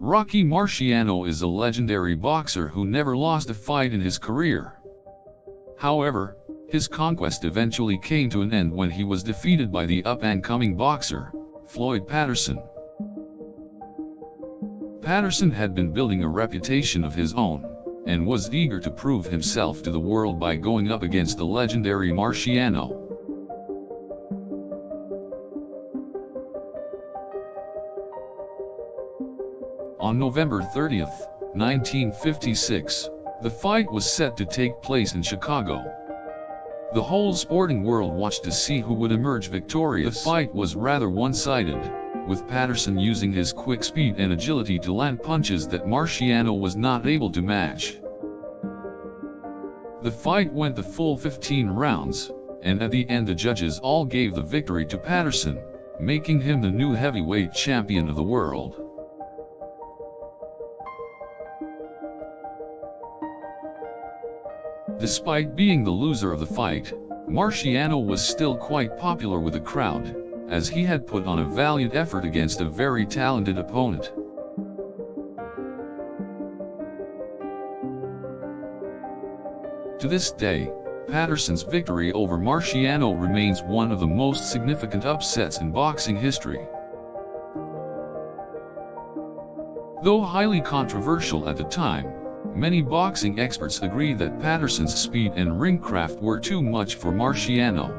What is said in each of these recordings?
Rocky Marciano is a legendary boxer who never lost a fight in his career. However, his conquest eventually came to an end when he was defeated by the up-and-coming boxer, Floyd Patterson. Patterson had been building a reputation of his own, and was eager to prove himself to the world by going up against the legendary Marciano. On November 30, 1956, the fight was set to take place in Chicago. The whole sporting world watched to see who would emerge victorious. The fight was rather one-sided, with Patterson using his quick speed and agility to land punches that Marciano was not able to match. The fight went the full 15 rounds, and at the end the judges all gave the victory to Patterson, making him the new heavyweight champion of the world. Despite being the loser of the fight, Marciano was still quite popular with the crowd, as he had put on a valiant effort against a very talented opponent. To this day, Patterson's victory over Marciano remains one of the most significant upsets in boxing history. Though highly controversial at the time, many boxing experts agree that Patterson's speed and ring craft were too much for Marciano.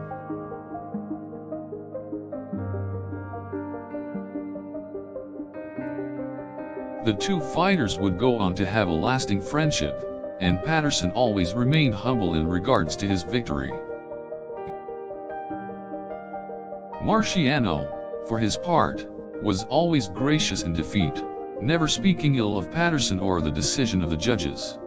The two fighters would go on to have a lasting friendship, and Patterson always remained humble in regards to his victory. Marciano, for his part, was always gracious in defeat, never speaking ill of Patterson or the decision of the judges.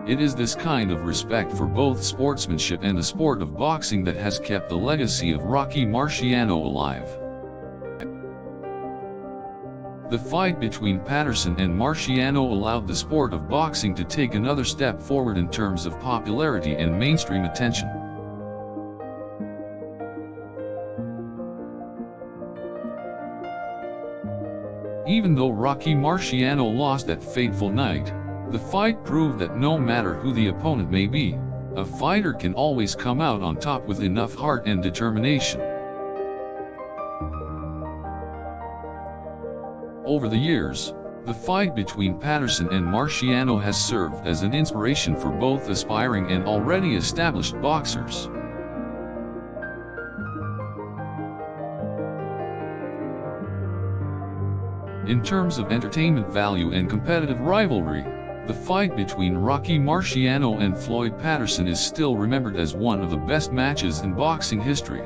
It is this kind of respect for both sportsmanship and the sport of boxing that has kept the legacy of Rocky Marciano alive. The fight between Patterson and Marciano allowed the sport of boxing to take another step forward in terms of popularity and mainstream attention. Even though Rocky Marciano lost that fateful night, the fight proved that no matter who the opponent may be, a fighter can always come out on top with enough heart and determination. Over the years, the fight between Patterson and Marciano has served as an inspiration for both aspiring and already established boxers. In terms of entertainment value and competitive rivalry, the fight between Rocky Marciano and Floyd Patterson is still remembered as one of the best matches in boxing history.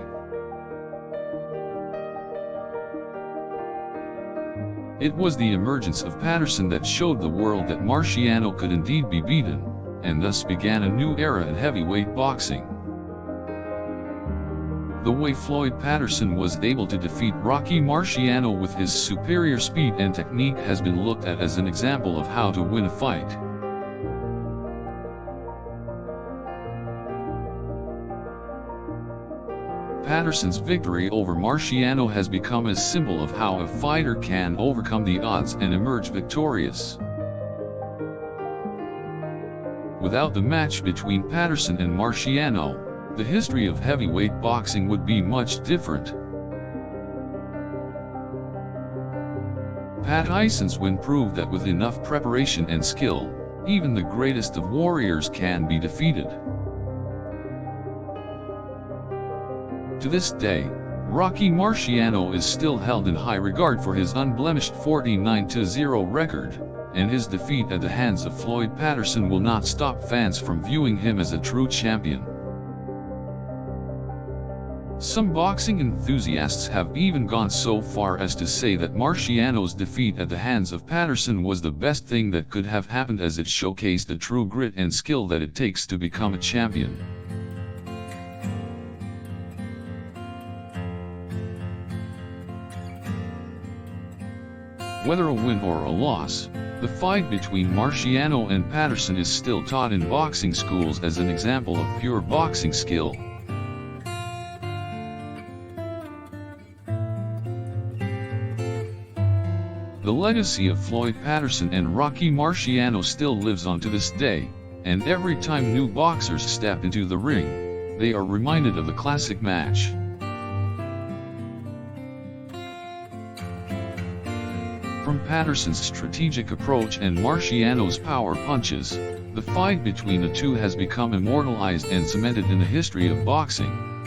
It was the emergence of Patterson that showed the world that Marciano could indeed be beaten, and thus began a new era in heavyweight boxing. The way Floyd Patterson was able to defeat Rocky Marciano with his superior speed and technique has been looked at as an example of how to win a fight. Patterson's victory over Marciano has become a symbol of how a fighter can overcome the odds and emerge victorious. Without the match between Patterson and Marciano, the history of heavyweight boxing would be much different. Patterson's win proved that with enough preparation and skill, even the greatest of warriors can be defeated. To this day, Rocky Marciano is still held in high regard for his unblemished 49-0 record, and his defeat at the hands of Floyd Patterson will not stop fans from viewing him as a true champion. Some boxing enthusiasts have even gone so far as to say that Marciano's defeat at the hands of Patterson was the best thing that could have happened, as it showcased the true grit and skill that it takes to become a champion. Whether a win or a loss, the fight between Marciano and Patterson is still taught in boxing schools as an example of pure boxing skill. The legacy of Floyd Patterson and Rocky Marciano still lives on to this day, and every time new boxers step into the ring, they are reminded of the classic match. From Patterson's strategic approach and Marciano's power punches, the fight between the two has become immortalized and cemented in the history of boxing.